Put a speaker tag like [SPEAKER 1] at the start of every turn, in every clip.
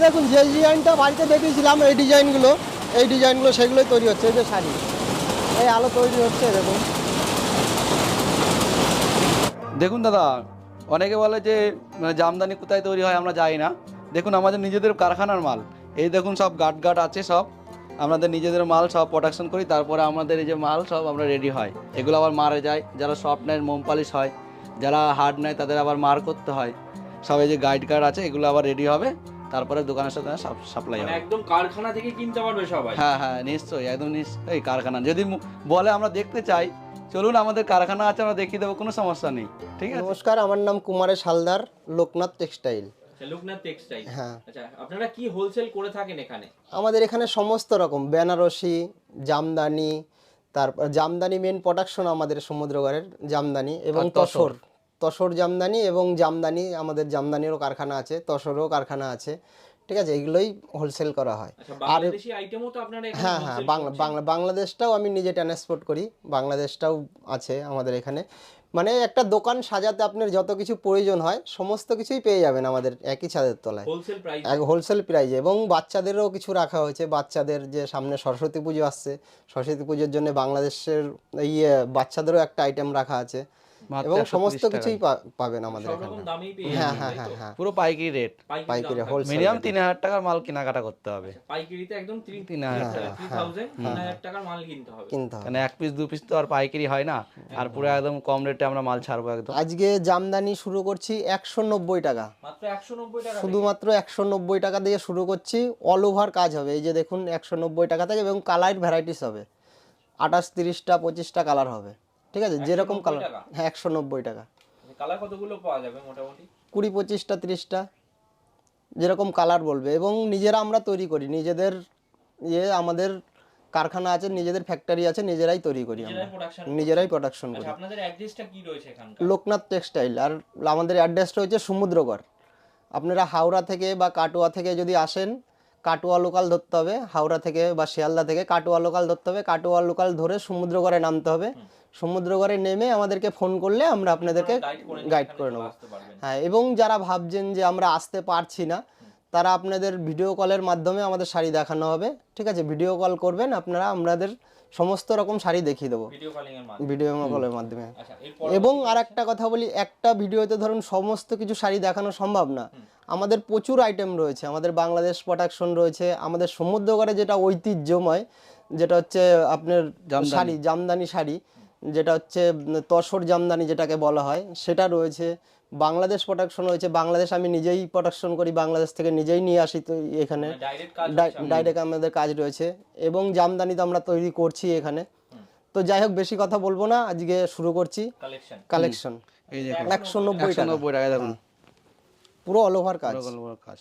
[SPEAKER 1] দেখুন যে ডিজাইনটা বাড়িতে দেখিয়েছিলাম এই ডিজাইনগুলো সেগুলোই তৈরি হচ্ছে। এই যে শাড়ি, এই আলো তৈরি হচ্ছে দেখুন।
[SPEAKER 2] দেখুন দাদা, অনেকে বলে যে জামদানি কোথায় তৈরি হয় আমরা জানি না। দেখুন আমাদের নিজেদের কারখানার মাল। এই দেখুন সব গাট আছে, সব আমাদের নিজেদের মাল, সব প্রোডাকশন করি, তারপরে আমাদের এই যে মাল সব আমরা রেডি হয়। এগুলো আবার মারে যায়, যারা সফট নেয় মোম পালিশ হয়, যারা হার্ড নেয় তাদের আবার মার করতে হয়। সব এই যে গাইড আছে, এগুলো আবার রেডি হবে, তারপরে দোকানের সাথে সাপ্লাই হবে।
[SPEAKER 3] একদম কারখানা থেকে কিনতে পারবে সবাই।
[SPEAKER 2] হ্যাঁ হ্যাঁ নিশ্চয়ই, একদম নিশ্চয়ই কারখানা। যদি বলে আমরা দেখতে চাই, চলুন আমাদের কারখানা আছে, আমরা দেখিয়ে দেবো, কোনো সমস্যা নেই। ঠিক আছে।
[SPEAKER 1] নমস্কার, আমার নাম কুমারেশ হালদার, লোকনাথ টেক্সটাইল।
[SPEAKER 3] লোকনাথ টেক্সটাইল।
[SPEAKER 1] হ্যাঁ।
[SPEAKER 3] আচ্ছা, আপনারা কি হোলসেল করে থাকেন এখানে?
[SPEAKER 1] আমাদের এখানে সমস্ত রকম বেনারসি, জামদানি, তারপর জামদানি মেন প্রোডাকশন আমাদের সমুদ্রগড়ের জামদানি এবং তসর জামদানি এবং জামদানি, আমাদের জামদানিরও কারখানা আছে, তসরও কারখানা আছে। ঠিক আছে, এগুলোই হোলসেল করা হয়।
[SPEAKER 3] আর বাংলাদেশি আইটেমও তো আপনারা এখানে?
[SPEAKER 1] হ্যাঁ হ্যাঁ, বাংলাদেশটাও আমি নিজে ট্রান্সপোর্ট করি, বাংলাদেশটাও আছে আমাদের এখানে। মানে একটা দোকান সাজাতে আপনার যত কিছু প্রয়োজন হয় সমস্ত কিছুই পেয়ে যাবেন আমাদের একই ছাদের তলায়,
[SPEAKER 3] হোলসেল প্রাইস।
[SPEAKER 1] হোলসেল প্রাইজে। এবং বাচ্চাদেরও কিছু রাখা হয়েছে, বাচ্চাদের যে সামনে সরস্বতী পুজো আসছে, সরস্বতী পুজোর জন্য বাংলাদেশের বাচ্চাদেরও একটা আইটেম রাখা আছে, এবং সমস্ত কিছুই পাবেন আমাদের এখানে। হ্যাঁ হ্যাঁ হ্যাঁ হ্যাঁ,
[SPEAKER 2] পুরো পাইকারি রেট,
[SPEAKER 1] পাইকারি হোলসেল।
[SPEAKER 2] মিনিমাম 3000 টাকার মাল কেনাকাটা করতে হবে।
[SPEAKER 3] পাইকারিতে একদম
[SPEAKER 2] 3000
[SPEAKER 3] টাকার মাল কিনতে হবে।
[SPEAKER 2] মানে এক পিস দু পিস তো আর পাইকারি হয় না, আর পুরো একদম কম রেটে আমরা মাল ছাড়বো একদম।
[SPEAKER 1] আজকে জামদানি শুরু করছি 190 টাকা,
[SPEAKER 3] মাত্র 190 টাকা,
[SPEAKER 1] শুধুমাত্র 190 টাকা দিয়ে শুরু করছি। অল ওভার কাজ হবে, এই যে দেখুন 190 টাকা থেকে, এবং কালার ভ্যারাইটিস হবে 28, 30টা 25টা কালার হবে। ঠিক আছে, যেরকম কালার। হ্যাঁ 190 টাকা।
[SPEAKER 3] কালার কতগুলো পাওয়া যাবে মোটামুটি?
[SPEAKER 1] 20, 25টা 30টা, যেরকম কালার বলবে। এবং নিজেরা আমরা তৈরি করি, নিজেদের আমাদের কারখানা আছে, নিজেদের ফ্যাক্টরি আছে, নিজেরাই তৈরি করি, আমরা নিজেরাই প্রোডাকশন করি।
[SPEAKER 3] আপনাদের অ্যাড্রেসটা কি রয়েছে এখানকার?
[SPEAKER 1] লোকনাথ টেক্সটাইল। আর আমাদের অ্যাড্রেসটা হচ্ছে সমুদ্রগড়। আপনারা হাওড়া থেকে বা কাটোয়া থেকে যদি আসেন, কাটোয়া লোকাল ধরতে হবে, হাওড়া থেকে বা শিয়ালদা থেকে কাটোয়া লোকাল ধরতে হবে, কাটোয়া লোকাল ধরে সমুদ্রগড়ে নামতে হবে। সমুদ্রগড়ে নেমে আমাদেরকে ফোন করলে আমরা আপনাদেরকে গাইড করে নেবো। হ্যাঁ, এবং যারা ভাবছেন যে আমরা আসতে পারছি না, তারা আপনাদের ভিডিও কলের মাধ্যমে আমাদের শাড়ি দেখানো হবে। ঠিক আছে, ভিডিও কল করবেন আপনারা, আমাদের সমস্ত রকম শাড়ি দেখিয়ে দেবো ভিডিও কলের মাধ্যমে। এবং আর একটা কথা বলি, একটা ভিডিওতে ধরুন সমস্ত কিছু শাড়ি দেখানো সম্ভব না। আমাদের প্রচুর আইটেম রয়েছে, আমাদের বাংলাদেশ প্রোডাকশন রয়েছে, আমাদের সমুদ্রগড়ে যেটা ঐতিহ্যময়, যেটা হচ্ছে আপনার শাড়ি, জামদানি শাড়ি, যেটা হচ্ছে তসর জামদানি যেটাকে বলা হয়, সেটা রয়েছে। বাংলাদেশ প্রোডাকশন রয়েছে, বাংলাদেশ আমি নিজেই প্রোডাকশন করি, বাংলাদেশ থেকে নিজেই নিয়ে আসি তো এখানে, ডাইরেক্ট আমাদের কাজ রয়েছে। এবং জামদানি তো আমরা তৈরি করছি এখানে। তো যাই হোক, বেশি কথা বলবো না, আজকে শুরু করছি কালেকশন।
[SPEAKER 2] এই যে
[SPEAKER 1] 190
[SPEAKER 2] টাকা দেখুন,
[SPEAKER 1] পুরো অল ওভার কাজ।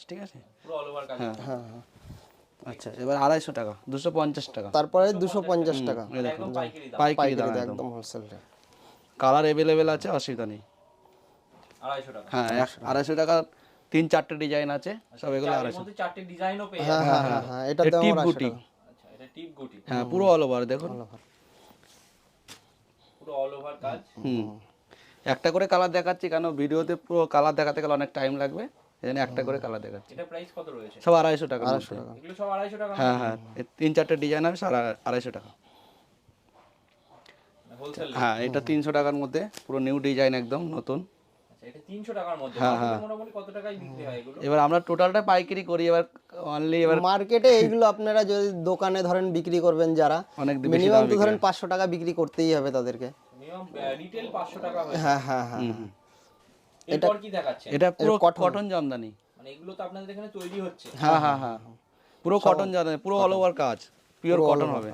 [SPEAKER 2] ঠিক আছে,
[SPEAKER 3] পুরো অল ওভার কাজ।
[SPEAKER 1] হ্যাঁ হ্যাঁ।
[SPEAKER 2] আচ্ছা, এবার 250 টাকা, 250 টাকা,
[SPEAKER 1] তারপরে 250 টাকা
[SPEAKER 3] একদম
[SPEAKER 2] পাইকারি দাম,
[SPEAKER 1] একদম হোলসেল রেট।
[SPEAKER 2] কালার অ্যাভেলেবেল আছে, অসুবিধা নেই।
[SPEAKER 3] 250 টাকা।
[SPEAKER 2] হ্যাঁ 250 টাকা 3-4টে ডিজাইন আছে, সব এগুলো 250।
[SPEAKER 3] মধ্যে 4টে ডিজাইনও পেয়ে
[SPEAKER 1] হ্যাঁ
[SPEAKER 3] যাবেন।
[SPEAKER 1] হ্যাঁ হ্যাঁ, এটা দাম
[SPEAKER 2] টিপ
[SPEAKER 1] 250
[SPEAKER 2] গুটি।
[SPEAKER 1] টাকা।
[SPEAKER 3] আচ্ছা, এটা টিপ গুটি।
[SPEAKER 2] হ্যাঁ পুরো অল ওভার দেখুন,
[SPEAKER 3] পুরো অল ওভার কাজ।
[SPEAKER 2] একটা করে কালার দেখাচ্ছি, কেন ভিডিওতে পুরো কালার দেখাতে গেলে অনেক টাইম লাগবে, এজন্য একটা করে কালার দেখাচ্ছি।
[SPEAKER 3] এটা প্রাইস কত রয়েছে?
[SPEAKER 2] সব 250 টাকা।
[SPEAKER 3] এগুলো সব 250 টাকা?
[SPEAKER 2] হ্যাঁ হ্যাঁ, 3-4টে ডিজাইন আছে, 250 টাকা।
[SPEAKER 3] হোলসেল।
[SPEAKER 2] হ্যাঁ, এটা 300 টাকার মধ্যে, পুরো নিউ ডিজাইন একদম নতুন।
[SPEAKER 3] আচ্ছা, এটা 300 টাকার মধ্যে। মোটামুটি কত টাকায় বিক্রি হয় এগুলো?
[SPEAKER 2] এবার আমরা টোটালটা পাইকারি করি, এবার অনলি এবার
[SPEAKER 1] মার্কেটে এইগুলো আপনারা যদি দোকানে ধরেন বিক্রি করবেন, যারা
[SPEAKER 2] অনেক বেশি
[SPEAKER 1] মিনিমাম তো ধরেন 500 টাকা বিক্রি করতেই হবে তাদেরকে।
[SPEAKER 3] মিনিমাম রিটেল 500 টাকা হয়।
[SPEAKER 1] হ্যাঁ হ্যাঁ হ্যাঁ।
[SPEAKER 3] এরপর কি দেখাচ্ছে?
[SPEAKER 2] এটা পুরো কটন জামদানি,
[SPEAKER 3] মানে এগুলো তো আপনাদের এখানে তৈরি হচ্ছে?
[SPEAKER 2] হ্যাঁ হ্যাঁ হ্যাঁ, পুরো কটন জামদানি, পুরো অল ওভার কাজ, পিওর কটন হবে,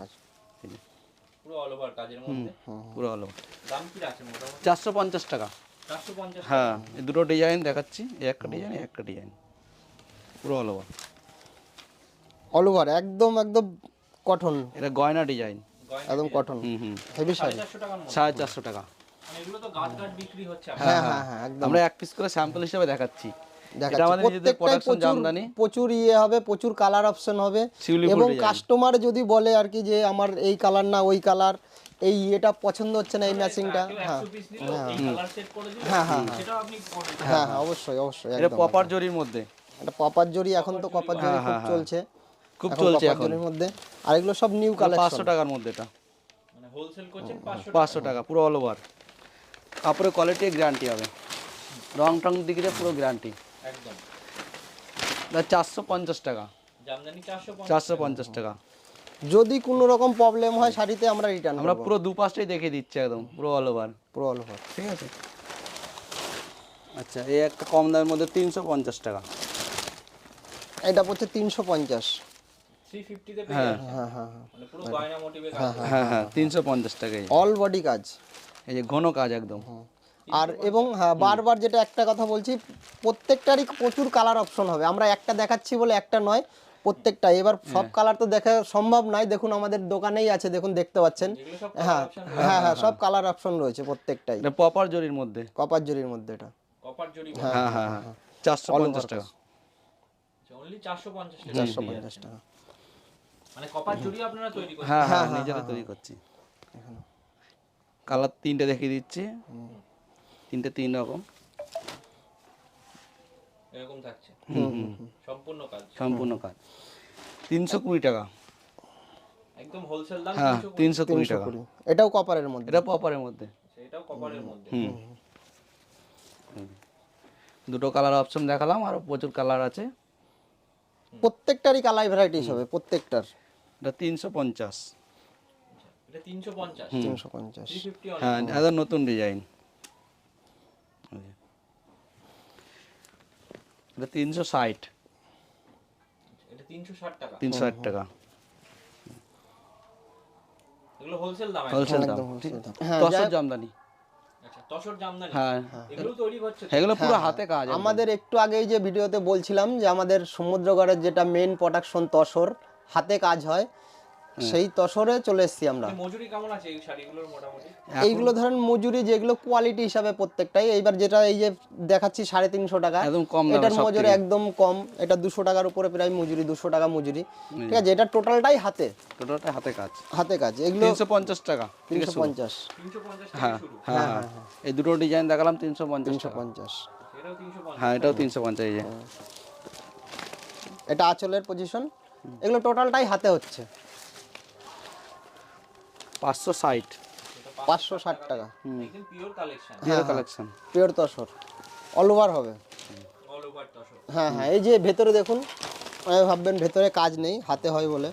[SPEAKER 3] পুরো অল ওভার কাজের মধ্যে।
[SPEAKER 2] পুরো অল ওভার।
[SPEAKER 3] দাম কি আছে মোটামুটি?
[SPEAKER 2] 450 টাকা।
[SPEAKER 3] 450।
[SPEAKER 2] হ্যাঁ, এই দুটো ডিজাইন দেখাচ্ছি, এই একটা ডিজাইন, এই একটা ডিজাইন, পুরো অল ওভার।
[SPEAKER 1] অল ওভার একদম একদম কটন,
[SPEAKER 2] এটা গয়না ডিজাইন,
[SPEAKER 1] একদম কটন, হেভি শাড়ি।
[SPEAKER 3] 450 টাকার মধ্যে।
[SPEAKER 2] 450 টাকা।
[SPEAKER 3] মানে এগুলো তো গাছ গাছ বিক্রি হচ্ছে।
[SPEAKER 1] হ্যাঁ হ্যাঁ হ্যাঁ, একদম।
[SPEAKER 2] আমরা এক পিস করে স্যাম্পল হিসেবে দেখাচ্ছি। এটা আমাদের নিজেদের প্রোডাকশন জামদানি,
[SPEAKER 1] প্রচুর হবে, প্রচুর কালার অপশন হবে।
[SPEAKER 2] শিউলি ফুল
[SPEAKER 1] এবং
[SPEAKER 2] ডিজাইন।
[SPEAKER 1] কাস্টমার যদি বলে আর কি যে আমার এই কালার না ওই কালার, এই এটা পছন্দ হচ্ছে না, এই ম্যাচিংটা, হ্যাঁ
[SPEAKER 3] 100 পিস নিলো, এই কালার সেট করে দিলো,
[SPEAKER 1] হ্যাঁ হ্যাঁ
[SPEAKER 3] সেটাও আপনি করে দিতে
[SPEAKER 1] হ্যাঁ হ্যাঁ, অবশ্যই অবশ্যই,
[SPEAKER 2] এটা
[SPEAKER 1] একদম
[SPEAKER 2] পপার জরির মধ্যে,
[SPEAKER 1] এটা কপার জরি, এখন তো কপার জরি খুব চলছে,
[SPEAKER 2] খুব চলছে
[SPEAKER 1] কপার
[SPEAKER 2] এখন।
[SPEAKER 1] জরির মধ্যে। আর এগুলো সব নিউ কালেকশন।
[SPEAKER 2] 500 টাকার মধ্যে এটা,
[SPEAKER 3] মানে হোলসেল করছেন 500
[SPEAKER 2] 500 টাকা পুরো অল ওভার। কাপড়ের কোয়ালিটি গ্যারান্টি হবে, রং টং দিকে পুরো গ্যারান্টি।
[SPEAKER 3] একদম।
[SPEAKER 2] 450 টাকা,
[SPEAKER 3] জামদানি 450
[SPEAKER 2] 450 টাকা।
[SPEAKER 1] যদি কোনো রকম প্রবলেম হয় শাড়িতে আমরা রিটার্ন
[SPEAKER 2] আমরা পুরো দুপাশটাই দেখিয়ে দিচ্ছি একদম পুরো অল ওভার।
[SPEAKER 1] পুরো অল ওভার।
[SPEAKER 2] ঠিক আছে। আচ্ছা, এই একটা কম দামের মধ্যে 350 টাকা।
[SPEAKER 1] এটা পড়ছে 350।
[SPEAKER 3] 350 তে পেয়ে যাচ্ছেন।
[SPEAKER 1] হ্যাঁ হ্যাঁ হ্যাঁ,
[SPEAKER 3] মানে পুরো গয়না মোটিভে কাজ করা।
[SPEAKER 2] হ্যাঁ হ্যাঁ 350 টাকা।
[SPEAKER 1] অল বডি কাজ।
[SPEAKER 2] এই যে ঘন কাজ একদম।
[SPEAKER 1] আর এবং হ্যাঁ, বারবার যেটা একটা কথা বলছি, প্রত্যেকটারই প্রচুর কালার অপশন হবে। আমরা একটা দেখাচ্ছি বলে একটা নয়, প্রত্যেকটা। এবার সব কালার তো দেখা সম্ভব নয়, দেখুন আমাদের দোকানেই আছে, দেখুন দেখতে পাচ্ছেন।
[SPEAKER 3] এগুলো সব
[SPEAKER 1] হ্যাঁ হ্যাঁ হ্যাঁ, সব কালার অপশন রয়েছে প্রত্যেকটাই।
[SPEAKER 2] এটা পপার জরির মধ্যে।
[SPEAKER 1] কপার জরির মধ্যে এটা।
[SPEAKER 3] কপার জরি
[SPEAKER 2] হ্যাঁ হ্যাঁ হ্যাঁ 450 টাকা।
[SPEAKER 3] অনলি 450 টাকা।
[SPEAKER 1] 450 টাকা।
[SPEAKER 3] মানে কপার জরি আপনারা তৈরি করছেন।
[SPEAKER 2] হ্যাঁ হ্যাঁ নিজেরা তৈরি করছি। কালার তিনটে দেখিয়ে দিচ্ছি, তিনটে তিন রকম।
[SPEAKER 3] এরকম থাকছে সম্পূর্ণ কাজ।
[SPEAKER 2] সম্পূর্ণ কাজ 320 টাকা।
[SPEAKER 3] একদম হোলসেল দাম
[SPEAKER 2] হ্যাঁ 320 টাকা।
[SPEAKER 1] এটাও কপারের মধ্যে।
[SPEAKER 2] এটা পপারের মধ্যে।
[SPEAKER 3] এটাও কপারের মধ্যে।
[SPEAKER 2] দুটো কালার অপশন দেখালাম, আরো প্রচুর কালার আছে।
[SPEAKER 1] প্রত্যেকটারই কালার ভ্যারাইটিস হবে প্রত্যেকটার।
[SPEAKER 2] এটা 350।
[SPEAKER 3] এটা 350।
[SPEAKER 1] 350।
[SPEAKER 3] 350 অনলি।
[SPEAKER 2] হ্যাঁ এটা নতুন ডিজাইন। এটা 360।
[SPEAKER 3] এটা 360 টাকা।
[SPEAKER 2] 360 টাকা
[SPEAKER 3] এগুলো হোলসেল দাম একদম।
[SPEAKER 2] হোলসেল দাম।
[SPEAKER 1] একদম wholesale দাম। হ্যাঁ,
[SPEAKER 2] তসর জামদানি।
[SPEAKER 3] আচ্ছা, তসর জামদানি।
[SPEAKER 2] হ্যাঁ
[SPEAKER 3] এগুলো তৈরি করছে তো?
[SPEAKER 2] এগুলো পুরো হাতে কাজ একদম।
[SPEAKER 1] আমাদের একটু আগেই যে ভিডিওতে বলছিলাম যে আমাদের সমুদ্রগড়ের যেটা মেন প্রোডাকশন তসর, হাতে কাজ হয়, সেই তসরে চলে এসেছি আমরা।
[SPEAKER 3] মজুরি কেমন আছে এই শাড়িগুলোর মোটামুটি?
[SPEAKER 1] এইগুলো ধরেন মজুরি যেগুলো কোয়ালিটি হিসাবে প্রত্যেকটাই। এইবার যেটা এই যে দেখাচ্ছি 350 টাকা,
[SPEAKER 2] একদম কম দামে
[SPEAKER 1] এটার
[SPEAKER 2] সব
[SPEAKER 1] মজুরি একদম কম। এটা 200 টাকার উপরে প্রায় মজুরি, 200 টাকা মজুরি। ঠিক আছে, এটা টোটালটাই হাতে
[SPEAKER 2] টোটালটা হাতে কাজ।
[SPEAKER 1] হাতে কাজ। এগুলো
[SPEAKER 2] 350 টাকা থেকে শুরু।
[SPEAKER 1] 350।
[SPEAKER 3] 350 থেকে
[SPEAKER 2] হ্যাঁ
[SPEAKER 3] শুরু।
[SPEAKER 2] হ্যাঁ হ্যাঁ এই দুটো ডিজাইন দেখালাম 350 টাকা।
[SPEAKER 1] 350।
[SPEAKER 3] এটাও 350।
[SPEAKER 2] হ্যাঁ এটাও 350। এই যে
[SPEAKER 1] এটা আঁচলের পজিশন। এগুলো টোটালটাই হাতে হচ্ছে
[SPEAKER 2] 560।
[SPEAKER 1] 560 টাকা।
[SPEAKER 3] একদম pure collection.
[SPEAKER 2] Zero collection.
[SPEAKER 1] Pure tussar, all over হবে।
[SPEAKER 3] All over tussar.
[SPEAKER 1] হ্যাঁ হ্যাঁ, এই যে ভেতরে দেখুন, ভাববেন ভেতরে কাজ নেই, হাতে হয় বলে।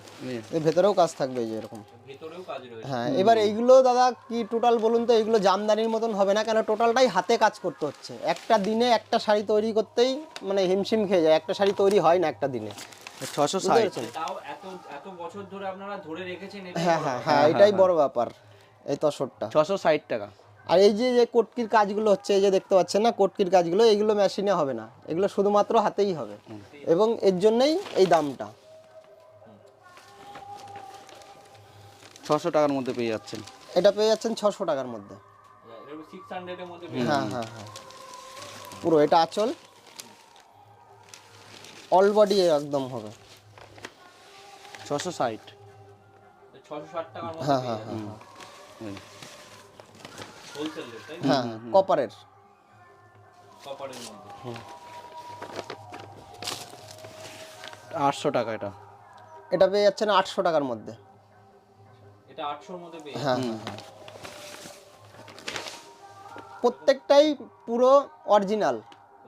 [SPEAKER 1] এই ভেতরেও কাজ থাকবে এই যে এরকম।
[SPEAKER 3] ভেতরেও কাজ রয়েছে।
[SPEAKER 1] হ্যাঁ, এবার এইগুলো দাদা কি টোটাল বলুন তো, এইগুলো জামদানির মতন হবে না, কেন টোটালটাই হাতে কাজ করতে হচ্ছে। একটা দিনে একটা শাড়ি তৈরি করতেই মানে হিমশিম খেয়ে যায়, একটা শাড়ি তৈরি হয় না একটা দিনে।
[SPEAKER 2] 660।
[SPEAKER 3] তাও এত এত বছর ধরে আপনারা ধরে রেখেছেন এটা।
[SPEAKER 1] হ্যাঁ হ্যাঁ হ্যাঁ, এটাই বড় ব্যাপার এই তসরটা।
[SPEAKER 2] 660 টাকা।
[SPEAKER 1] আর এই যে যে কটকির কাজগুলো হচ্ছে, এই যে দেখতে পাচ্ছেন না কটকির কাজগুলো, এইগুলো মেশিনে হবে না, এগুলো শুধুমাত্র হাতেই হবে, এবং এর জন্যই এই দামটা।
[SPEAKER 2] 600 টাকার মধ্যে পেয়ে যাচ্ছেন।
[SPEAKER 1] এটা পেয়ে যাচ্ছেন 600 টাকার মধ্যে।
[SPEAKER 3] এটা 600 এর মধ্যে
[SPEAKER 1] হ্যাঁ হ্যাঁ হ্যাঁ, পুরো এটা আঁচল, অল বডি একদম হবে
[SPEAKER 2] 660।
[SPEAKER 3] 660 টাকার মধ্যে।
[SPEAKER 1] হ্যাঁ হ্যাঁ হ্যাঁ
[SPEAKER 3] হোলসেল রেট তাই?
[SPEAKER 1] হ্যাঁ, কপারের।
[SPEAKER 3] কপারের মধ্যে।
[SPEAKER 2] 800 টাকা এটা।
[SPEAKER 1] এটা পেয়ে যাচ্ছেন 800 টাকার মধ্যে।
[SPEAKER 3] এটা 800 এর মধ্যে পেয়ে
[SPEAKER 1] হ্যাঁ হ্যাঁ হ্যাঁ, প্রত্যেকটাই পুরো অরিজিনাল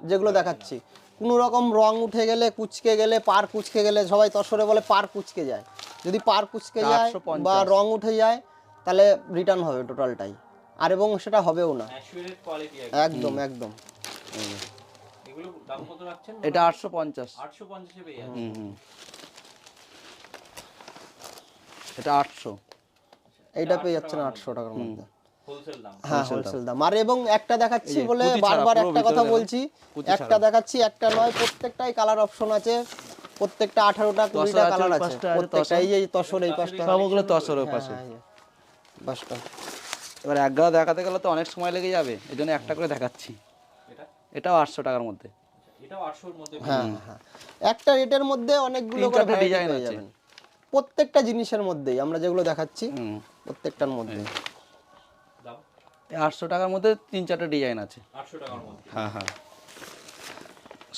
[SPEAKER 1] যেগুলো দেখাচ্ছি। কোনো রকম রং উঠে গেলে, কুচকে গেলে, পার কুচকে গেলে, সবাই তসরে বলে পার কুচকে যায়, যদি পার কুচকে যায়
[SPEAKER 2] 850
[SPEAKER 1] বা রং উঠে যায় তাহলে রিটার্ন হবে টোটালটাই, আর এবং সেটা হবেও না।
[SPEAKER 3] অ্যাসুরেট কোয়ালিটি
[SPEAKER 1] একদম একদম।
[SPEAKER 3] এগুলো দাম কত রাখছেন?
[SPEAKER 2] এটা 850।
[SPEAKER 3] 850 এ পেয়ে যাচ্ছেন।
[SPEAKER 2] এটা 800।
[SPEAKER 1] এইটা পেয়ে যাচ্ছেন 800 টাকার মধ্যে।
[SPEAKER 3] হোলসেল দাম।
[SPEAKER 1] হ্যাঁ হোলসেল দাম। আর এবং একটা দেখাচ্ছি
[SPEAKER 2] এই যে
[SPEAKER 1] বলে
[SPEAKER 2] কুচি ছাড়া,
[SPEAKER 1] বারবার
[SPEAKER 2] পুরো
[SPEAKER 1] একটা
[SPEAKER 2] ভিতরে
[SPEAKER 1] কথা
[SPEAKER 2] দেখো,
[SPEAKER 1] বলছি,
[SPEAKER 2] কুচি
[SPEAKER 1] একটা দেখাচ্ছি একটা নয়, প্রত্যেকটাই কালার অপশন আছে, প্রত্যেকটা 18টা 20টা
[SPEAKER 2] আছে,
[SPEAKER 1] কালার
[SPEAKER 2] ওই
[SPEAKER 1] আছে
[SPEAKER 2] পাশটা আছে
[SPEAKER 1] প্রত্যেকটা।
[SPEAKER 2] তসর।
[SPEAKER 1] এই যে এই তসর, এই পাশটা,
[SPEAKER 2] সবগুলো তসরের পাশে।
[SPEAKER 1] বাসটা।
[SPEAKER 2] এবার এক গাদা দেখাতে গেলে তো অনেক সময় লেগে যাবে, এই জন্য একটা করে দেখাচ্ছি।
[SPEAKER 3] এটা
[SPEAKER 2] এটাও 800 টাকার মধ্যে।
[SPEAKER 3] এটাও 800 এর মধ্যে পেয়ে
[SPEAKER 1] হ্যাঁ হ্যাঁ, একটা রেটের মধ্যে অনেকগুলো করে
[SPEAKER 2] 3-4টা
[SPEAKER 1] variety
[SPEAKER 2] ডিজাইন
[SPEAKER 1] পেয়ে
[SPEAKER 2] আছে।
[SPEAKER 1] যাবেন। প্রত্যেকটা জিনিসের মধ্যেই আমরা যেগুলো দেখাচ্ছি প্রত্যেকটার মধ্যে।
[SPEAKER 3] দাম
[SPEAKER 2] এই 800 টাকার মধ্যে 3-4টা ডিজাইন আছে।
[SPEAKER 3] 800 টাকার মধ্যে।
[SPEAKER 2] হ্যাঁ হ্যাঁ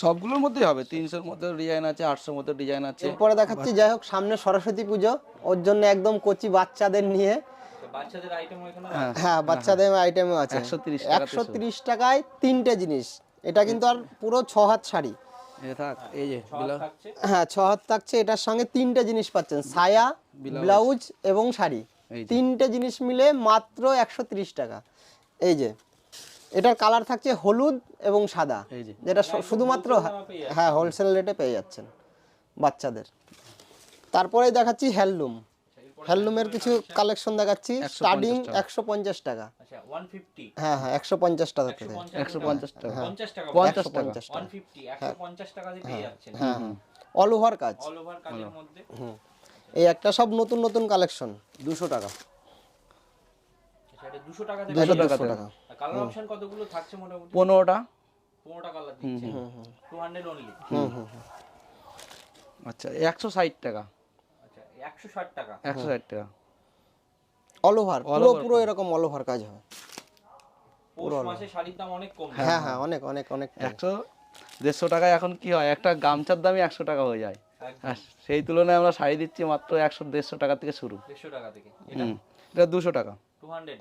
[SPEAKER 2] সবগুলোর মধ্যেই হবে, 300-র মধ্যে ডিজাইন আছে, 800-র মধ্যে ডিজাইন আছে।
[SPEAKER 1] এরপরে দেখাচ্ছি, যাই হোক সামনে সরস্বতী পুজো, ওর জন্য একদম কচি বাচ্চাদের নিয়ে,
[SPEAKER 3] তো বাচ্চাদের আইটেম এখানে
[SPEAKER 1] হ্যাঁ বাচ্চাদের আইটেমও আছে।
[SPEAKER 2] 130 টাকাতে
[SPEAKER 1] 130 টাকায় 3টে জিনিস। এটা কিন্তু আর পুরো 6 হাত শাড়ি,
[SPEAKER 2] এই থাক, এই যে
[SPEAKER 3] থাকছে।
[SPEAKER 1] হ্যাঁ 6 হাত থাকছে। এটার সঙ্গে 3টে জিনিস পাচ্ছেন, সায়া, ব্লাউজ এবং শাড়ি,
[SPEAKER 2] এই যে।
[SPEAKER 1] 3টে জিনিস মিলে মাত্র 130 টাকা। এই যে এটার কালার থাকছে হলুদ এবং সাদা,
[SPEAKER 2] এই যে।
[SPEAKER 1] যেটা শুধুমাত্র হ্যাঁ হোলসেল রেটে পেয়ে যাচ্ছেন বাচ্চাদের। তারপরে দেখাচ্ছি হ্যান্ডলুম, হ্যান্ডলুমের কিছু কালেকশন দেখাচ্ছি। স্টার্টিং 150 টাকা,
[SPEAKER 3] আচ্ছা 150,
[SPEAKER 1] হ্যাঁ হ্যাঁ 150 টাকা থেকে,
[SPEAKER 2] 150 টাকা,
[SPEAKER 3] 50 টাকা,
[SPEAKER 2] 50 টাকা,
[SPEAKER 3] 150, 150 টাকা দিয়ে পেয়ে যাচ্ছেন
[SPEAKER 1] হ্যাঁ হ্যাঁ অল ওভার কাজ।
[SPEAKER 3] অল ওভার কাজের মধ্যে।
[SPEAKER 1] এই একটা সব নতুন নতুন কালেকশন, 200 টাকা।
[SPEAKER 3] আচ্ছা এটা 200 টাকা দিয়ে
[SPEAKER 1] 200
[SPEAKER 3] পেয়ে
[SPEAKER 1] টাকা।
[SPEAKER 3] যাচ্ছেন। কালার অপশন কতগুলো থাকছে মোটামুটি?
[SPEAKER 2] 15টা।
[SPEAKER 3] 15টা কালার দিচ্ছে, 200 অনলি।
[SPEAKER 2] আচ্ছা 160 টাকা,
[SPEAKER 3] আচ্ছা 160 টাকা।
[SPEAKER 2] 160 টাকা।
[SPEAKER 1] অল ওভার, পুরো পুরো এরকম অল ওভার কাজ হবে।
[SPEAKER 3] পৌষ মাসে শাড়ির দাম অনেক কম।
[SPEAKER 1] হ্যাঁ হ্যাঁ অনেক অনেক অনেক
[SPEAKER 2] 100-150 টাকায় এখন কি হয়, একটা গামছার দামই 100 টাকা হয়ে যায়। আর সেই তুলনায় আমরা শাড়ি দিচ্ছি মাত্র 100-150 টাকা থেকে শুরু।
[SPEAKER 3] 150 টাকা থেকে। এটা
[SPEAKER 2] এটা 200 টাকা।
[SPEAKER 3] 200,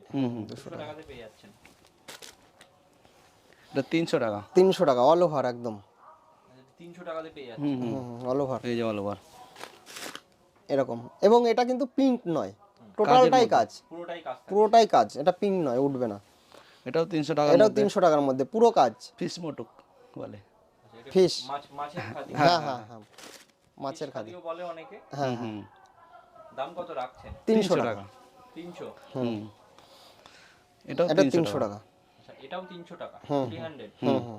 [SPEAKER 3] 200 টাকাতে পেয়ে যাচ্ছেন।
[SPEAKER 2] এটা 300 টাকা।
[SPEAKER 1] 300 টাকা অল ওভার একদম,
[SPEAKER 3] 300 টাকাতে পেয়ে যাচ্ছেন।
[SPEAKER 1] অল ওভার
[SPEAKER 2] এই যে অল ওভার।
[SPEAKER 1] এরকম। এবং এটা কিন্তু পিঙ্ক নয়, টোটালটাই কাজ,
[SPEAKER 3] পুরোটাই কাজ থাকে।
[SPEAKER 1] পুরোটাই কাজ। এটা পিঙ্ক নয়, উঠবে না।
[SPEAKER 2] এটাও 300 টাকা।
[SPEAKER 1] এটাও 300 টাকার মধ্যে পুরো কাজ।
[SPEAKER 2] ফিস মোটুক বলে।
[SPEAKER 3] আচ্ছা, এটা
[SPEAKER 1] ফিশ,
[SPEAKER 3] মাছের খাদি।
[SPEAKER 1] হ্যাঁ হ্যাঁ হ্যাঁ মাছের খাদি,
[SPEAKER 3] খাদিও বলে অনেকে।
[SPEAKER 1] হ্যাঁ
[SPEAKER 3] দাম কত রাখছেন?
[SPEAKER 1] 300 টাকা।
[SPEAKER 3] 300।
[SPEAKER 2] এটাও
[SPEAKER 1] এটা
[SPEAKER 2] 300
[SPEAKER 1] 300 টাকা।
[SPEAKER 3] আচ্ছা এটাও 300 টাকা। 300।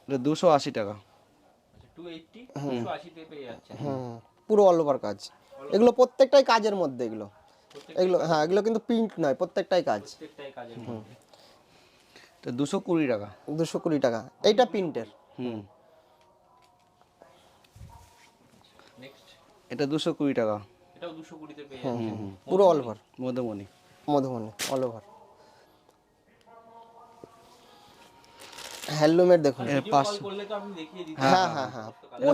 [SPEAKER 2] এটা 280 টাকা।
[SPEAKER 3] আচ্ছা 280, 280 তে পেয়ে যাচ্ছেন।
[SPEAKER 1] পুরো অল ওভার কাজ। এগুলো প্রত্যেকটাই কাজের মধ্যে, এগুলো এগুলো হ্যাঁ এগুলো কিন্তু প্রিন্ট নয়, প্রত্যেকটাই কাজ।
[SPEAKER 3] প্রত্যেকটাই কাজের মধ্যে।
[SPEAKER 2] এটা 220 টাকা।
[SPEAKER 1] 220 টাকা। এইটা প্রিন্টের,
[SPEAKER 3] নেক্সট
[SPEAKER 2] এটা 220 টাকা।
[SPEAKER 3] এটাও 220 তে পেয়ে যাচ্ছেন।
[SPEAKER 1] পুরো all over
[SPEAKER 2] Madhumani.
[SPEAKER 1] Madhubani all over. হ্যান্ডলুমের দেখুন,
[SPEAKER 3] ভিডিও কল করলে তো আপনি দেখিয়ে দিতে
[SPEAKER 1] হ্যাঁ হ্যাঁ হ্যাঁ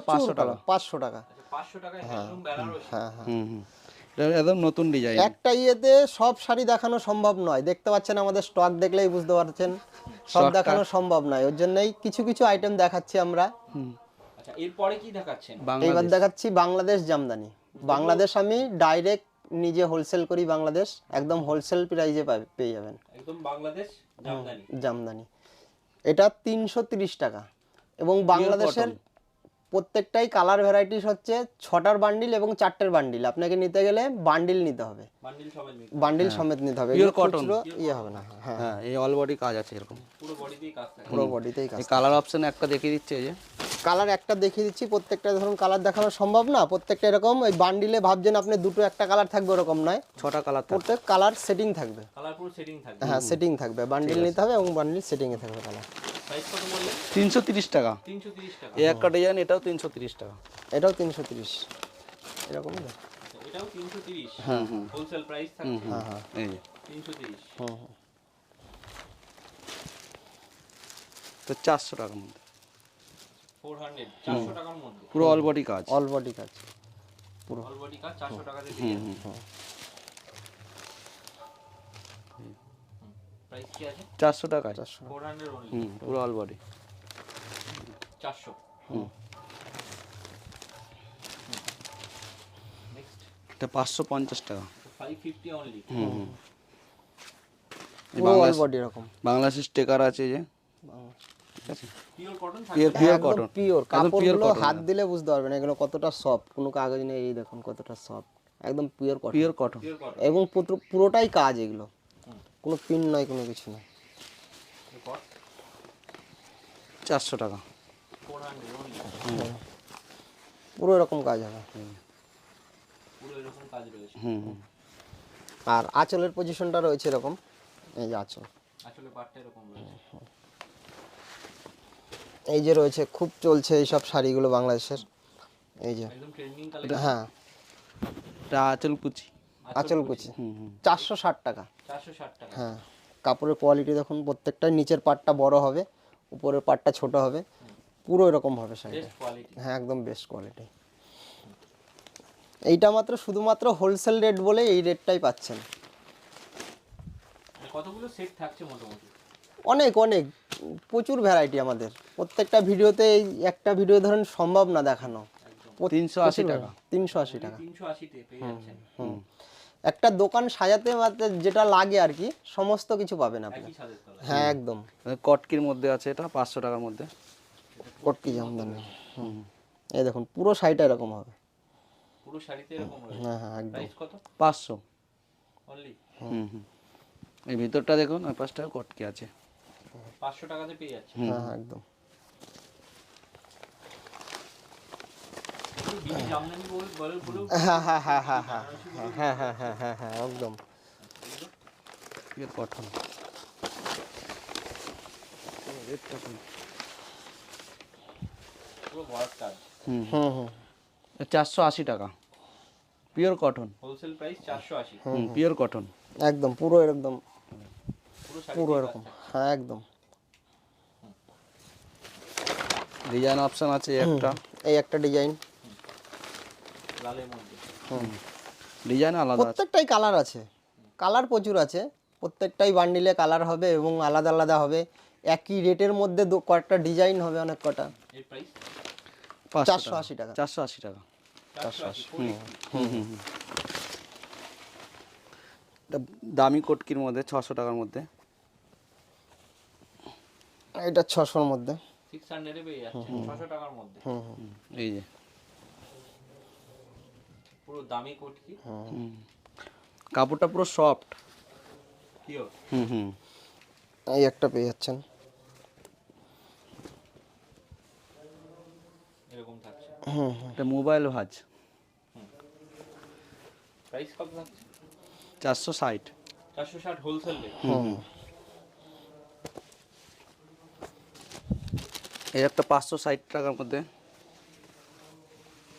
[SPEAKER 1] প্রচুর কালার, 500 টাকা।
[SPEAKER 3] আচ্ছা 500 টাকায় হ্যান্ডলুম বেনারসি।
[SPEAKER 1] হ্যাঁ হ্যাঁ
[SPEAKER 2] এটা একদম নতুন ডিজাইন।
[SPEAKER 1] একটা ইয়েতে সব শাড়ি দেখানো সম্ভব নয়, দেখতে পাচ্ছেন আমাদের স্টক দেখলেই বুঝতে পারছেন, সব দেখানো সম্ভব নয়। ওর জন্যই কিছু কিছু আইটেম দেখাচ্ছি আমরা।
[SPEAKER 3] আচ্ছা এরপরে কি দেখাচ্ছেন?
[SPEAKER 1] এইবার দেখাচ্ছি বাংলাদেশ জামদানি। বাংলাদেশ আমি ডাইরেক্ট নিজে হোলসেল করি, বাংলাদেশ একদম হোলসেল প্রাইজে পেয়ে যাবেন
[SPEAKER 3] একদম বাংলাদেশ জামদানি।
[SPEAKER 1] জামদানি। এটা 330 টাকা। এবং বাংলাদেশের প্রত্যেকটাই কালার ভ্যারাইটিস হচ্ছে 6টার বান্ডিল এবং 4টের বান্ডিল। আপনাকে নিতে গেলে বান্ডিল নিতে হবে,
[SPEAKER 3] বান্ডিল সমেত নিতে।
[SPEAKER 1] বান্ডিল সমেত নিতে হবে,
[SPEAKER 2] Pure
[SPEAKER 1] এগুলো
[SPEAKER 2] cotton।
[SPEAKER 1] খুচরো ইয়ে হবে না। হ্যাঁ
[SPEAKER 2] হ্যাঁ এই অল বডি কাজ আছে এরকম।
[SPEAKER 3] পুরো বডিতেই কাজ থাকে।
[SPEAKER 1] পুরো বডিতেই কাজ।
[SPEAKER 2] এই কালার অপশন একটা দেখিয়ে দিচ্ছে, এই যে
[SPEAKER 1] কালার একটা দেখিয়ে দিচ্ছি, প্রত্যেকটা ধরুন কালার দেখানো সম্ভব না, প্রত্যেকটা এরকম ওই বান্ডিলে ভাবছেন আপনি দুটো একটা কালার থাকবে ওরকম নয়,
[SPEAKER 2] 6টা কালার থাকে।
[SPEAKER 1] প্রত্যেক কালার সেটিং থাকবে।
[SPEAKER 3] কালার পুরো সেটিং থাকবে।
[SPEAKER 1] হ্যাঁ সেটিং থাকবে, বান্ডিল নিতে হবে এবং বান্ডিল সেটিংয়ে থাকবে কালার।
[SPEAKER 3] সাইজ কত বললেন?
[SPEAKER 2] 330 টাকা।
[SPEAKER 3] 330 টাকা।
[SPEAKER 2] এই একটা ডিজাইন, এটাও 330 টাকা।
[SPEAKER 1] এটাও 330 এরকমই না?
[SPEAKER 3] আচ্ছা, এটাও 330।
[SPEAKER 2] হুম
[SPEAKER 3] হোলসেল প্রাইস থাকছে।
[SPEAKER 1] হ্যাঁ হ্যাঁ
[SPEAKER 3] 330।
[SPEAKER 2] তো 400 টাকার মধ্যে
[SPEAKER 3] 400, 400 টাকার মধ্যে।
[SPEAKER 2] পুরো অল বডি কাজ।
[SPEAKER 1] অল বডি কাজ।
[SPEAKER 3] অল বডি কাজ 400 টাকাতে পেয়ে যাচ্ছেন। প্রাইস কি আছে?
[SPEAKER 2] 400 টাকায়।
[SPEAKER 3] 400 অনলি।
[SPEAKER 2] পুরো অল বডি
[SPEAKER 3] 400। নেক্সট
[SPEAKER 2] এটা 550 টাকা।
[SPEAKER 3] 550 অনলি।
[SPEAKER 1] পুরো অল বডি এরকম।
[SPEAKER 2] বাংলাদেশের স্টিকার আছে, যে ঠিক আছে,
[SPEAKER 3] পিওর কটন থাকে।
[SPEAKER 2] পিওর
[SPEAKER 1] একদম
[SPEAKER 2] কটন।
[SPEAKER 1] পিওর কাপড়গুলো
[SPEAKER 2] cotton,
[SPEAKER 1] হাত দিলে বুঝতে পারবেন এগুলো কতটা সফট, কোনো কাগজ নেই। এই দেখুন কতটা সফট, একদম pure cotton.
[SPEAKER 2] Pure cotton.
[SPEAKER 3] Pure cotton.
[SPEAKER 1] এবং পুরোটাই কাজ, এগুলো কোনো পিন নয়, কোনো কিছু নয়।
[SPEAKER 2] 400 টাকা।
[SPEAKER 3] 400 অনলি।
[SPEAKER 1] পুরো এরকম কাজ হবে।
[SPEAKER 3] পুরো এরকম কাজ রয়েছে।
[SPEAKER 1] আর আঁচলের পজিশনটা রয়েছে এরকম, এই যে আঁচল,
[SPEAKER 3] আসলে পাটটা এরকম রয়েছে।
[SPEAKER 1] এই যে রয়েছে, খুব চলছে এইসব শাড়িগুলো বাংলাদেশের। এই যে
[SPEAKER 3] একদম ট্রেন্ডিং কালেকশন।
[SPEAKER 1] হ্যাঁ
[SPEAKER 2] এটা আঁচল কুচি।
[SPEAKER 1] আঁচল কুচি 460 টাকা।
[SPEAKER 3] 460 টাকা।
[SPEAKER 1] হ্যাঁ কাপড়ের কোয়ালিটি দেখুন, প্রত্যেকটাই নিচের পাটটা বড় হবে, উপরের পাটটা ছোট হবে, পুরো এরকম হবে শাড়িটা।
[SPEAKER 3] Best quality.
[SPEAKER 1] হ্যাঁ একদম বেস্ট কোয়ালিটি। এইটা মাত্র শুধুমাত্র হোলসেল রেট বলে এই রেটটাই পাচ্ছেন।
[SPEAKER 3] কতগুলো সেট থাকছে মোটামুটি?
[SPEAKER 1] অনেক অনেক প্রচুর ভ্যারাইটি আমাদের। প্রত্যেকটা ভিডিওতে এই একটা ভিডিও ধরেন সম্ভব না দেখানো।
[SPEAKER 2] 380 টাকা।
[SPEAKER 1] 380 টাকা।
[SPEAKER 3] 380 তে পেয়ে যাচ্ছেন
[SPEAKER 1] একটা দোকান সাজাতে মাত্র যেটা লাগে আর কি সমস্ত কিছু পাবেন আপনি।
[SPEAKER 3] একই ছাদের তলায়।
[SPEAKER 1] হ্যাঁ একদম
[SPEAKER 2] কটকির মধ্যে আছে এটা 500 টাকার মধ্যে।
[SPEAKER 1] কটকি জামদানি। এই দেখুন পুরো শাড়িটা এরকম হবে।
[SPEAKER 3] পুরো শাড়িতে এরকম রয়েছে।
[SPEAKER 1] হ্যাঁ হ্যাঁ একদম।
[SPEAKER 3] প্রাইস কত?
[SPEAKER 2] 500।
[SPEAKER 3] অনলি
[SPEAKER 2] এই ভিতরটা দেখুন, আর 5 টাকা কটকি আছে।
[SPEAKER 3] 500 টাকাতে পেয়ে যাচ্ছে।
[SPEAKER 1] হ্যাঁ হ্যাঁ একদম।
[SPEAKER 3] বিবি জামদানি বলে
[SPEAKER 1] হ্যাঁ হ্যাঁ হ্যাঁ হ্যাঁ হ্যাঁ হ্যাঁ হ্যাঁ হ্যাঁ হ্যাঁ হ্যাঁ একদম।
[SPEAKER 2] Pure cotton.
[SPEAKER 3] পুরো ওয়ার্ক কাজ।
[SPEAKER 1] হুম হুম
[SPEAKER 2] 480 টাকা pure cotton.
[SPEAKER 3] Wholesale price 480।
[SPEAKER 2] Pure cotton
[SPEAKER 1] একদম পুরো এরকম
[SPEAKER 3] পুরো শাড়ি
[SPEAKER 1] পুরো এরকম। হ্যাঁ একদম।
[SPEAKER 2] ডিজাইন অপশন আছে একটা,
[SPEAKER 1] এই একটা ডিজাইন,
[SPEAKER 3] লালের মধ্যে।
[SPEAKER 2] ডিজাইন আলাদা আছে।
[SPEAKER 1] প্রত্যেকটাই কালার আছে, কালার প্রচুর আছে। প্রত্যেকটাই বান্ডিলে কালার হবে এবং আলাদা আলাদা হবে। একই রেটের মধ্যে কয়েকটা ডিজাইন হবে, অনেক কটা।
[SPEAKER 3] এর প্রাইস
[SPEAKER 1] 480 টাকা।
[SPEAKER 2] 480 টাকা।
[SPEAKER 3] 480।
[SPEAKER 2] এটা দামি কটকির মধ্যে 600 টাকার মধ্যে।
[SPEAKER 1] এটা 600-র মধ্যে।
[SPEAKER 3] 600 এ পেয়ে যাচ্ছে 600 টাকার মধ্যে।
[SPEAKER 2] এই যে
[SPEAKER 3] পুরো দামি কোটকি।
[SPEAKER 2] কাপড়টা পুরো সফট।
[SPEAKER 3] পিওর।
[SPEAKER 1] এই একটা পেয়ে যাচ্ছেন।
[SPEAKER 3] এরকম থাকছে।
[SPEAKER 2] এটা মোবাইল ভাঁজ।
[SPEAKER 3] প্রাইস কত থাকছে?
[SPEAKER 2] 460।
[SPEAKER 3] 460 হোলসেল রেট।
[SPEAKER 2] এই একটা 560 টাকার মধ্যে।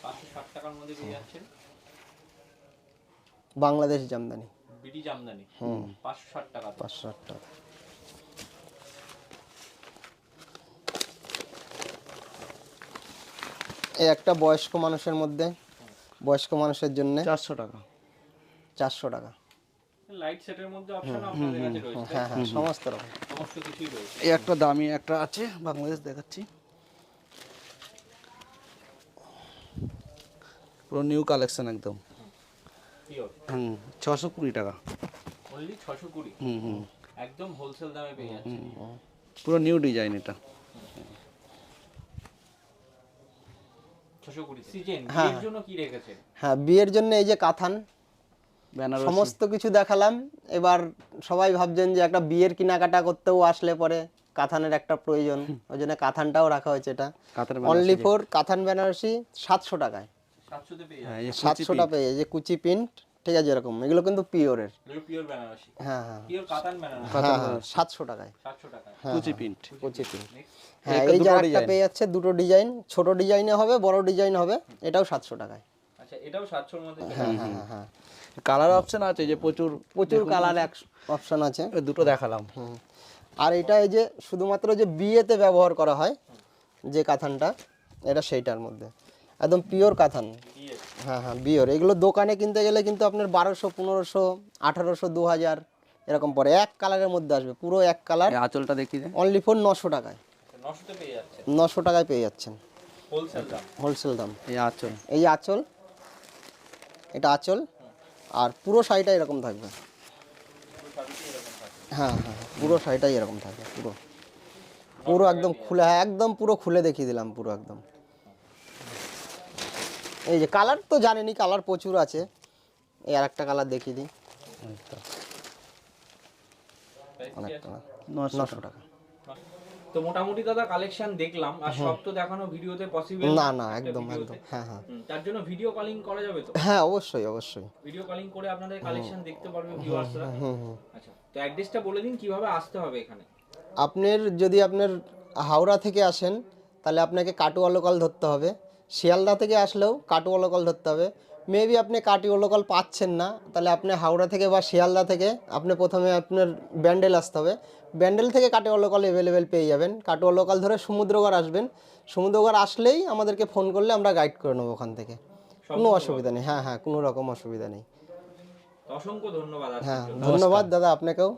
[SPEAKER 3] 560 টাকার মধ্যে পেয়ে যাচ্ছেন
[SPEAKER 1] বাংলাদেশ জামদানি,
[SPEAKER 3] বিডি জামদানি। 560 টাকা।
[SPEAKER 1] 560 টাকা। এই একটা বয়স্ক মানুষের মধ্যে, বয়স্ক মানুষের জন্য
[SPEAKER 2] 400 টাকা।
[SPEAKER 1] 400 টাকা।
[SPEAKER 3] লাইট সেটের মধ্যে অপশন আপনাদের কাছে রয়েছে।
[SPEAKER 1] হ্যাঁ হ্যাঁ সমস্ত রকম।
[SPEAKER 3] সমস্ত কিছুই রয়েছে।
[SPEAKER 2] এই একটা দামি একটা আছে বাংলাদেশ, দেখাচ্ছি। পুরো নিউ কালেকশন একদম।
[SPEAKER 3] পিওর।
[SPEAKER 2] 620 টাকা।
[SPEAKER 3] অনলি 620। একদম হোলসেল দামে পেয়ে যাচ্ছেন।
[SPEAKER 2] পুরো নিউ ডিজাইন এটা।
[SPEAKER 3] 620 সিজন এর জন্য কি রেখেছে?
[SPEAKER 1] হ্যাঁ বিয়ের জন্য এই যে কাথান,
[SPEAKER 2] বেনারসি।
[SPEAKER 1] সমস্ত কিছু দেখালাম। এবার সবাই ভাবছেন যে একটা বিয়ের কেনাকাটা করতেও আসলে পরে কাথানের একটা প্রয়োজন, ওই জন্য কাথানটাও রাখা হয়েছে। এটা
[SPEAKER 2] কাতার
[SPEAKER 1] অনলি ফর কাথান বেনারসি 700 টাকায়।
[SPEAKER 3] 700 তে পেয়ে
[SPEAKER 2] হ্যাঁ,
[SPEAKER 3] যাচ্ছে।
[SPEAKER 2] এই যে
[SPEAKER 1] 700টা পেয়ে এই যে কুচি প্রিন্ট, ঠিক আছে এরকম। এগুলো কিন্তু পিওরের।
[SPEAKER 3] এগুলো পিওর বেনারসি।
[SPEAKER 1] হ্যাঁ হ্যাঁ
[SPEAKER 3] পিওর কাতান বেনারসি।
[SPEAKER 1] হ্যাঁ হ্যাঁ 700 টাকায়
[SPEAKER 3] 700 টাকায়।
[SPEAKER 2] কুচি প্রিন্ট।
[SPEAKER 1] কুচি প্রিন্ট।
[SPEAKER 3] নেক্সট
[SPEAKER 1] হ্যাঁ
[SPEAKER 2] একটা
[SPEAKER 1] এই যে
[SPEAKER 2] দুটো
[SPEAKER 1] একটা
[SPEAKER 2] ডিজাইন।
[SPEAKER 1] পেয়ে যাচ্ছে, দুটো ডিজাইন, ছোট ডিজাইনে হবে, বড় ডিজাইন হবে। এটাও 700 টাকায়।
[SPEAKER 3] আচ্ছা এটাও 700 এর মধ্যে পেয়ে
[SPEAKER 1] হ্যাঁ
[SPEAKER 3] যাচ্ছে।
[SPEAKER 1] হ্যাঁ হ্যাঁ
[SPEAKER 2] কালার অপশন আছে যে প্রচুর
[SPEAKER 1] প্রচুর কালার অপশন আছে।
[SPEAKER 2] এই দুটো দেখালাম।
[SPEAKER 1] আর এটা এই যে শুধুমাত্র যে বিয়েতে ব্যবহার করা হয় যে কাথানটা, এটা সেইটার মধ্যে একদম পিওর কাথান।
[SPEAKER 3] বিয়ে।
[SPEAKER 1] হ্যাঁ হ্যাঁ বিওর। এগুলো দোকানে কিনতে গেলে কিন্তু আপনার 1200, 1500, 1800, 2000 এরকম পরে। এক কালারের মধ্যে আসবে, পুরো এক কালার।
[SPEAKER 2] এই আঁচলটা দেখি দে।
[SPEAKER 1] অনলি ফর 900 টাকায়।
[SPEAKER 3] 900 তে পেয়ে যাচ্ছে।
[SPEAKER 1] 900 টাকায় পেয়ে যাচ্ছেন
[SPEAKER 3] হোলসেল দাম।
[SPEAKER 1] হোলসেল দাম।
[SPEAKER 2] এই আঁচল।
[SPEAKER 1] এই আঁচল, এটা আঁচল। আর পুরো শাড়িটা এরকম থাকবে। হ্যাঁ হ্যাঁ পুরো শাড়িটাই এরকম থাকবে। পুরো পুরো একদম খুলে, হ্যাঁ একদম পুরো খুলে দেখিয়ে দিলাম পুরো একদম। এই যে কালার তো জানেনই, কালার প্রচুর আছে। এই আর একটা কালার দেখিয়ে দিই। অনেক কালার। 900 টাকা।
[SPEAKER 3] তো মোটামুটি দাদা কালেকশন দেখলাম, আর সব তো দেখানো ভিডিওতে পসিবল
[SPEAKER 1] না না একদম একদম। হ্যাঁ হ্যাঁ
[SPEAKER 3] তার জন্য ভিডিও কলিং করা যাবে তো?
[SPEAKER 1] হ্যাঁ অবশ্যই অবশ্যই।
[SPEAKER 3] ভিডিও কলিং করে আপনাদের কালেকশন দেখতে পারবে ভিউয়ার্সরা। আচ্ছা তো অ্যাড্রেসটা বলে দিন কিভাবে আসতে হবে এখানে।
[SPEAKER 1] আপনার যদি আপনার হাওড়া থেকে আসেন তাহলে আপনাকে কাটোয়া লোকাল ধরতে হবে। শিয়ালদা থেকে আসলেও কাটোয়া লোকাল ধরতে হবে। মেবি আপনি কাটিও লোকাল পাচ্ছেন না, তাহলে আপনি হাওড়া থেকে বা শিয়ালদা থেকে আপনি প্রথমে আপনার ব্যান্ডেল আসতে হবে। ব্যান্ডেল থেকে কাটোয়া লোকাল অ্যাভেলেবেল পেয়ে যাবেন। কাটোয়া লোকাল ধরে সমুদ্রগড় আসবেন, সমুদ্রগড় আসলেই আমাদেরকে ফোন করলে আমরা গাইড করে নেবো ওখান থেকে, কোনো অসুবিধা নেই। হ্যাঁ হ্যাঁ, কোনো রকম অসুবিধা নেই।
[SPEAKER 3] অসংখ্য ধন্যবাদ আজকের
[SPEAKER 1] হ্যাঁ
[SPEAKER 3] জন্য।
[SPEAKER 1] ধন্যবাদ দাদা আপনাকেও।